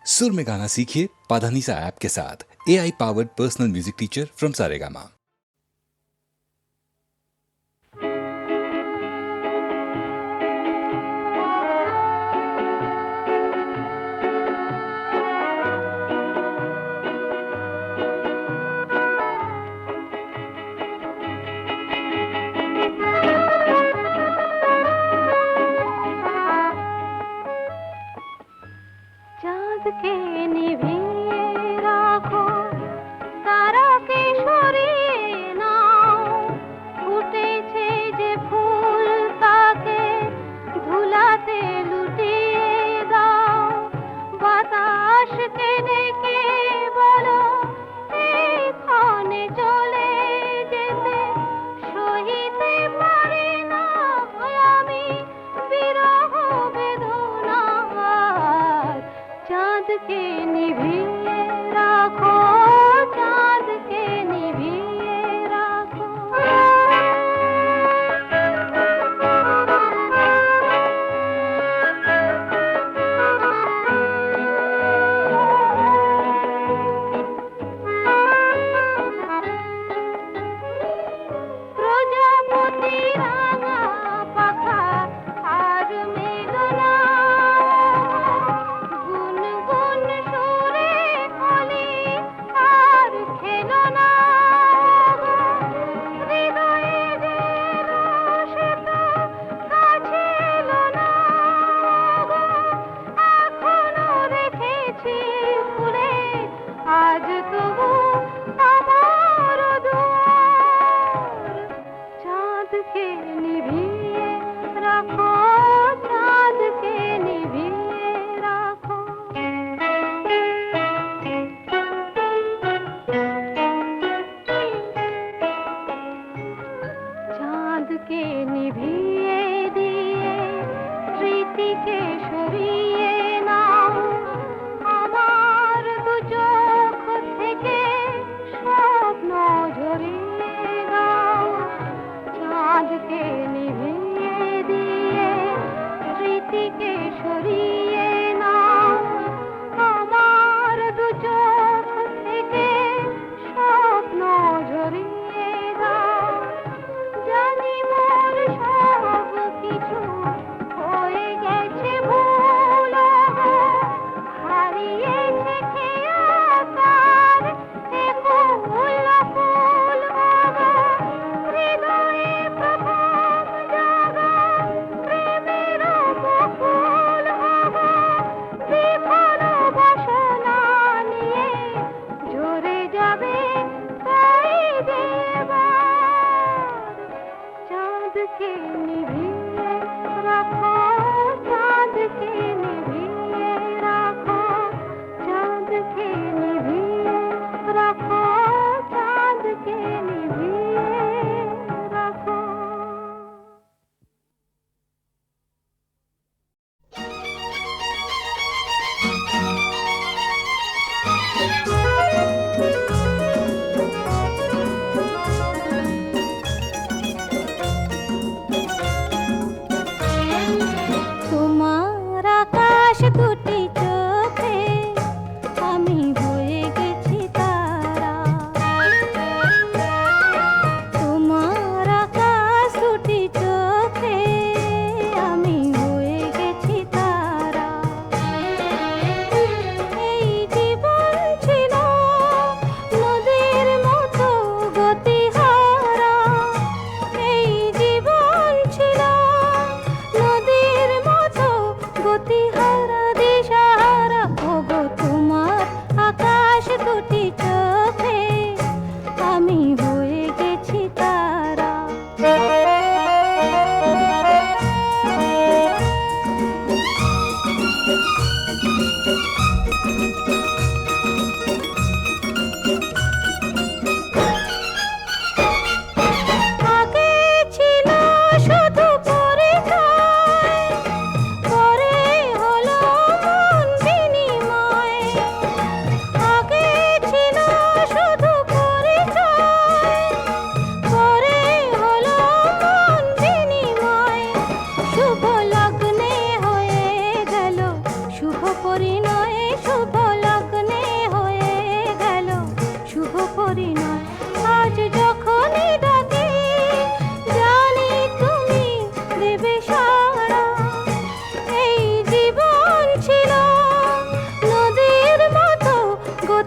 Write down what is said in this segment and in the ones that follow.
सुर में गाना सीखिए पाधानीसा ऐप के साथ। AI powered personal music teacher from Saregama. চাঁদ কে নিভিয়ে রাখো, তারাকে সরিয়ে নাও, ফুটেছে যে ফুল তাকে ধুলাতে লুটিয়ে দাও। বাতাসকে ডেকে বলো এক্ষণে চলে যেতে, সহিতে পারি না আমি বিরহ বেদনার। চাঁদকে নিভিয়ে রাখো, চাঁদকে নিভিয়ে রাখো। প্রজাপতি রাঙা পাখা আর মেঘনা গুনগুন সুরে কলি আর খেলো না। হৃদয়ে যে রসে তো কাছে এলো না গো, এখনো রেখেছি ফুলে আজ তবু আমার দুয়ার। চাঁদকে নিভিয়ে রাখো, চাঁদকে নিভিয়ে রাখো। চাঁদকে নিভিয়ে দিয়ে স্মৃতিকে সরিয়ে নাও, আমার দু চোখ থেকে স্বপ্ন ঝরিয়ে দাও। চাঁদকে নিভিয়ে দিয়ে স্মৃতিকে সরিয়ে নাও, আমার দু চোখ থেকে স্বপ্ন ঝরিয়ে দাও। জানি মোর সব কিছু হয়ে গেছে ভুল গো, হারিয়েছে খেয়া তার এ ফুল ফুল গো। হৃদয়ে প্রথম জাগা প্রেমের বকুল গো, বিফল বাসনা নিয়ে ঝরে যাবে তাই দেবার। চাঁদকে নিভিয়ে রাখো, চাঁদকে নিভিয়ে রাখো, চাঁদকে নিভিয়ে রাখো, চাঁদকে নিভিয়ে রাখো। তোমার আকাশ দুটি চোখে আমি হয়ে গেছি তারা। তোমার আকাশ দুটি চোখে আমি হয়ে গেছি তারা। এই জীবন ছিল নদীর মতো গতিহারা, এই জীবন ছিল নদীর মতো গতিহারা দিশাহারা। ওগো তোমার আকাশ দুটি চোখে আমি হয়ে গেছি তারা। আগে ছিল শুধু পরিচয়, পরে হলো মন বিনিময়। আগে ছিল শুধু পরিচয়, পরে হলো মন বিনিময়। শুভ লগ্নে হয়ে গেল শুভ পরিণয়ে শুভ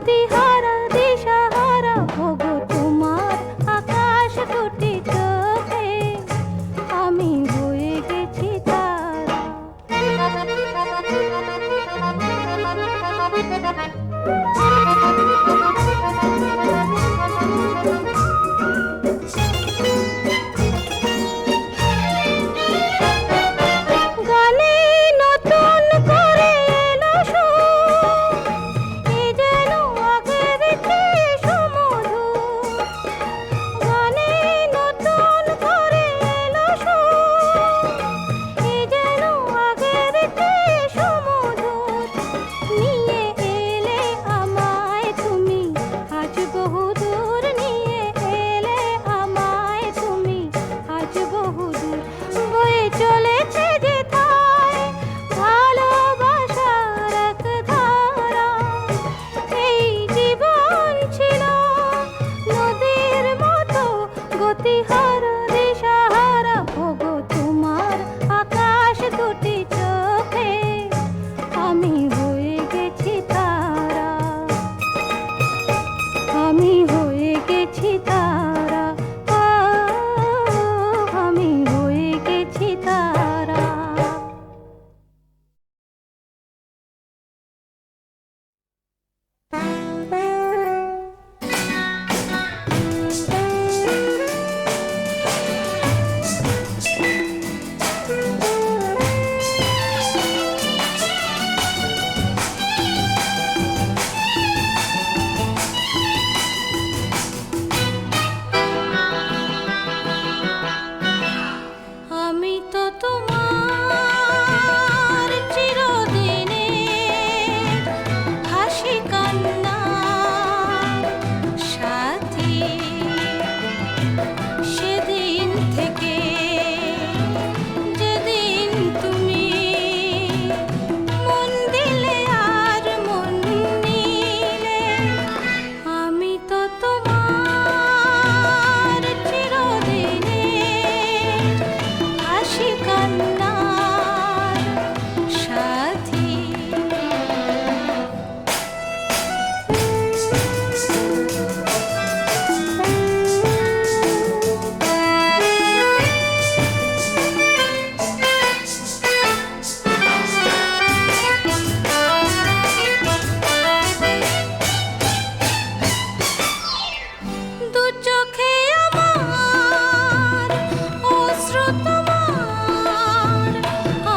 গতিহারা দিশাহারা ওগো তোমার আকাশ দুটি চোখে আমি হয়ে গেছি তারা। গানে নতুন করে এলো সুর, এ যেন আগের চেয়ে সুমধুর। গানে নতুন করে এলো সুর, এ যেন আগের চেয়ে সুমধুর। নিয়ে এলে আমায় তুমি আজ বহুদূর, নিয়ে এলে আমায় তুমি আজ বহুদূর। বয়ে চলেছে যেথায় ভালোবাসার এক ধারা, এই জীবন ছিল নদীর মতো গতিহারা দিশাহারা ওগো তোমার আকাশ দুটি চোখে আমি হয়ে গেছি তারা, আমি হয়ে গেছি তারা, আমি হয়ে গেছি তারা। আমি তো তোমার চিরদিনের হাসি কান্না সাথী, সেদিন থেকে যেদিন তুমি মন দিলে আর মন নিলে, আমি তো তোমার চিরদিনের হাসি কান্নার সাথী। দু চোখে আমার অশ্রু তোমার,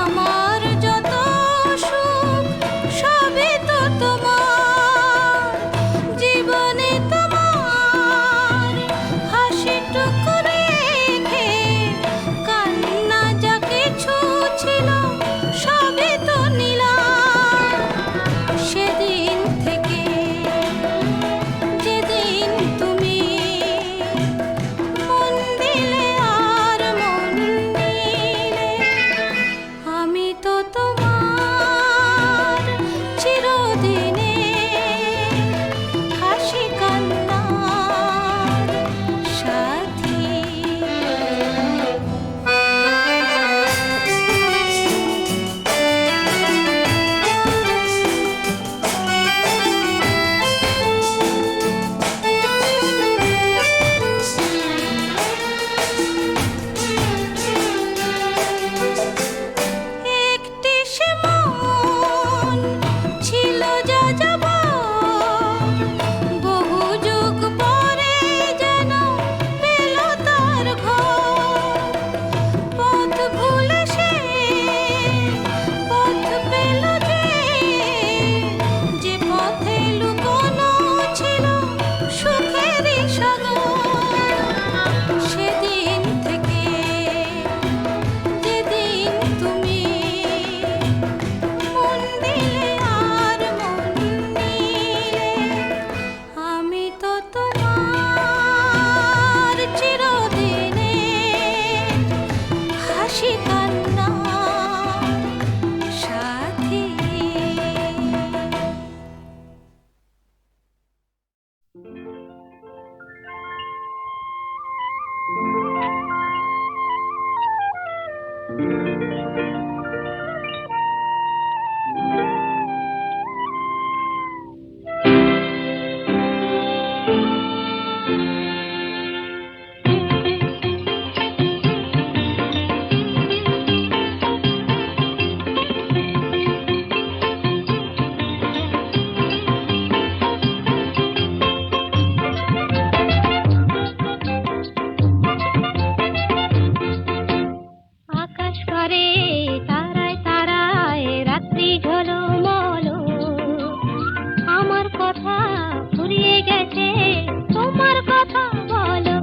আমার যত সুখ সবই তো তোমার। জীবনে তোমার হাসিটুকু রেখে কান্না যা কিছু ছিল সবই তো নিলাম। সেদিন থেকে যেদিন তুমি মন দিলে আর মন নিলে, আমি তো তোমার চিরদিনের হাসি কান্নার সাথী। কথা ফুরিয়ে গেছে, তোমার কথা বলো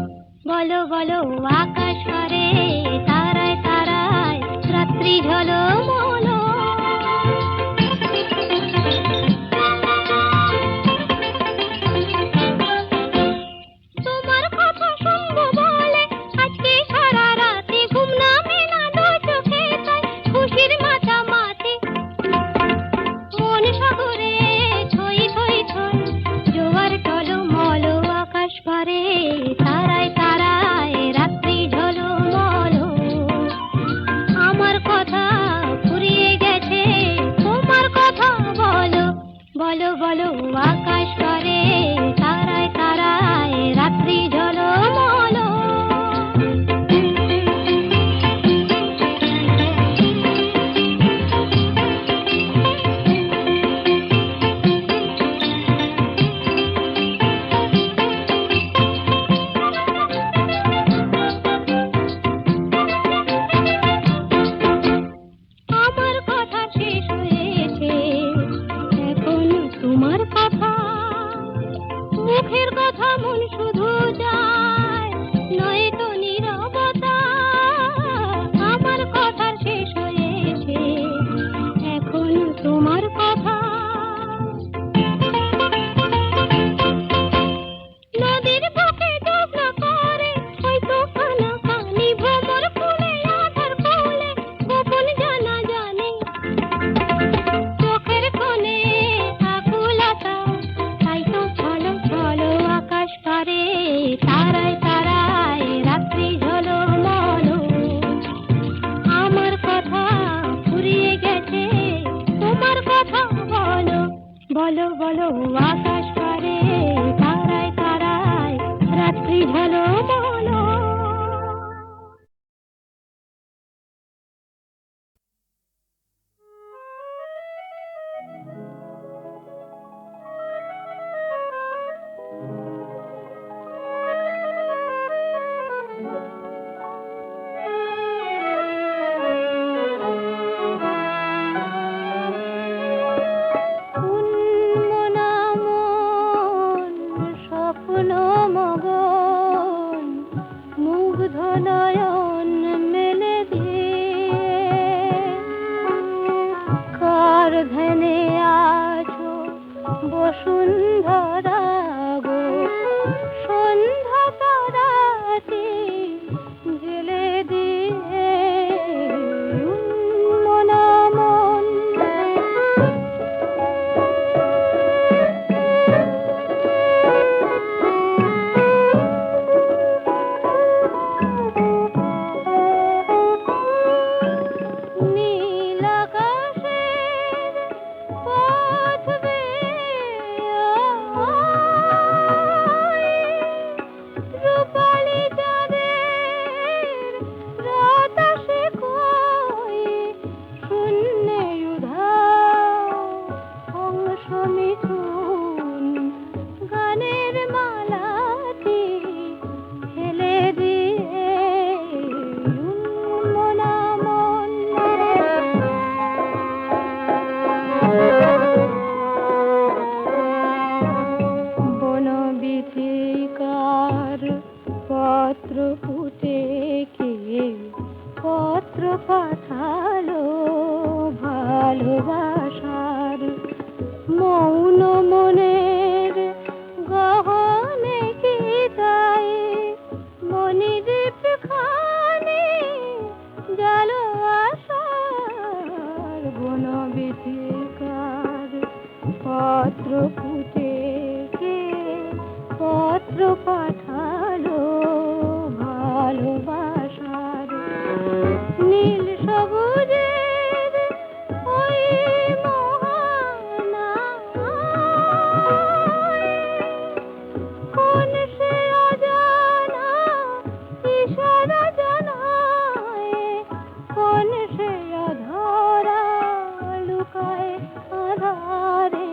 বলো বলো। আকাশ পারে তারায় তারায় রাত্রি ঝলমলো। তোমার কথা শুনবো বলে আজকে সারা রাতে ঘুম নামে না দু চোখে, তাই খুশির মাতামাতি। মন সাগরে থই থই থই জোয়ার টলমল। আকাশ পারে তারায় তারায় রাত্রি ঝলমল। আমার কথা ফুরিয়ে গেছে, তোমার কথা বলো বলো বলো। আকাশ পারে তারায় তারায় রাত্রি ঝলমল। আমার কথা শেষ হয়েছে, এখন তোমার কথা। মুখের কথা মন শুধু যায়, নয়তো নীরবতা। আমার কথা শেষ হয়েছে, এখন তোমার কথা। নদীর বুকে ডুবলো করে হয়তো কানাকানি, ভ্রমর ফুলে আধার কোলে গোপন জানা জানি। চোখের কোণে আকুলতা, তাই তো ছলো ছলো। আকাশ পারে তারায় তারায় রাত্রি ঝলমল। আমার কথা ফুরিয়ে গেছে, তোমার কথা বলো বলো বলো। আকাশ পারে তারায় তারায় রাত্রি ঝলমল। উন্মনামন স্বপ্ন মগন, মুগ্ধ নয়ন মেলে দিয়ে। কার ধ্যানে আছো বসুন্ধরা গো, সন্ধ্যা তারাটি জেলে দিয়ে। উন্মনামন নীল আকাশের পথ বেয়ে রূপালি চাঁদের রাত আসে কই, শূন্যে উধাও অংশ মিথুন গানের মালাটি ফেলে দিয়ে। উন্মনামন বনবিথিকার পত্র পুঁতে কে পত্র পাঠালো ভালোবাসার। মৌন মনের গহনে কি তাই মনিদীপ খানি জালো আশার। বনবিথিকার পত্র পুঁতে কে পত্র পাঠালো ভালোবাসার। নীল সবুজের ওই মোহনায় কোন সে অজানা ইশারা জানায়, কোন সে অধরা লুকায় আধারে।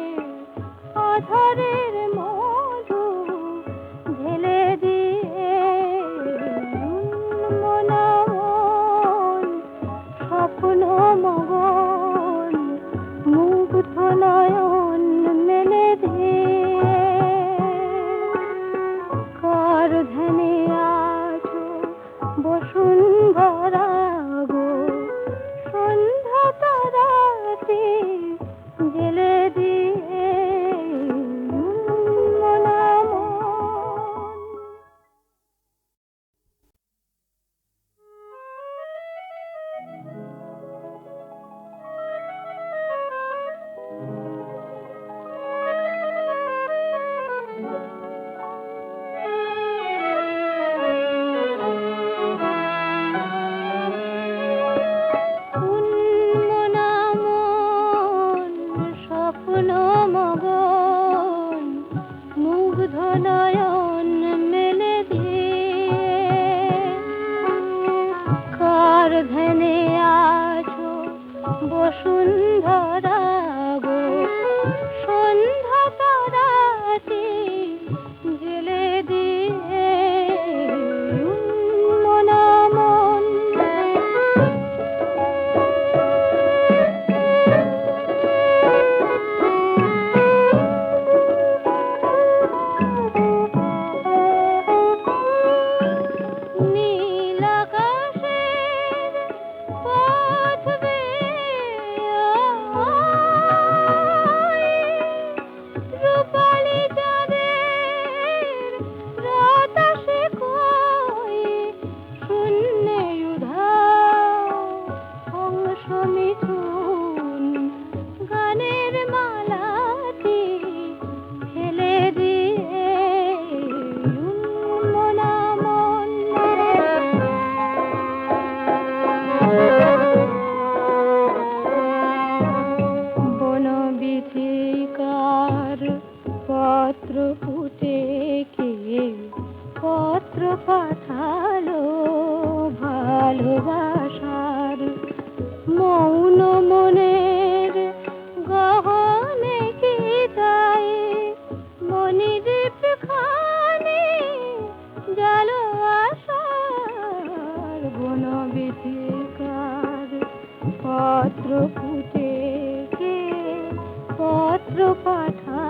আধারের মধু ঢেলে দিয়ে। উন্মনামন স্বপ্ন মগন, মুগ্ধ নয়ন মেলে দিয়ে। বাতি জেলে দিয়ে মনা মন নীল আকাশের পথ বেয়ে রূপালি চাঁদের রাত আসে কই শূন্যে উধাও অংশ মিথুন গানের মালাটি ফেলে দিয়ে মনা মন বনবিথিকার পত্র ফুটে কে পত্র পাঠালো ভালোবাসার মৌন মনের গহনে কি তাই মনিদীপ খানি জালো আশার বনবিথিকার পত্র ফুটে কে পত্র পাঠা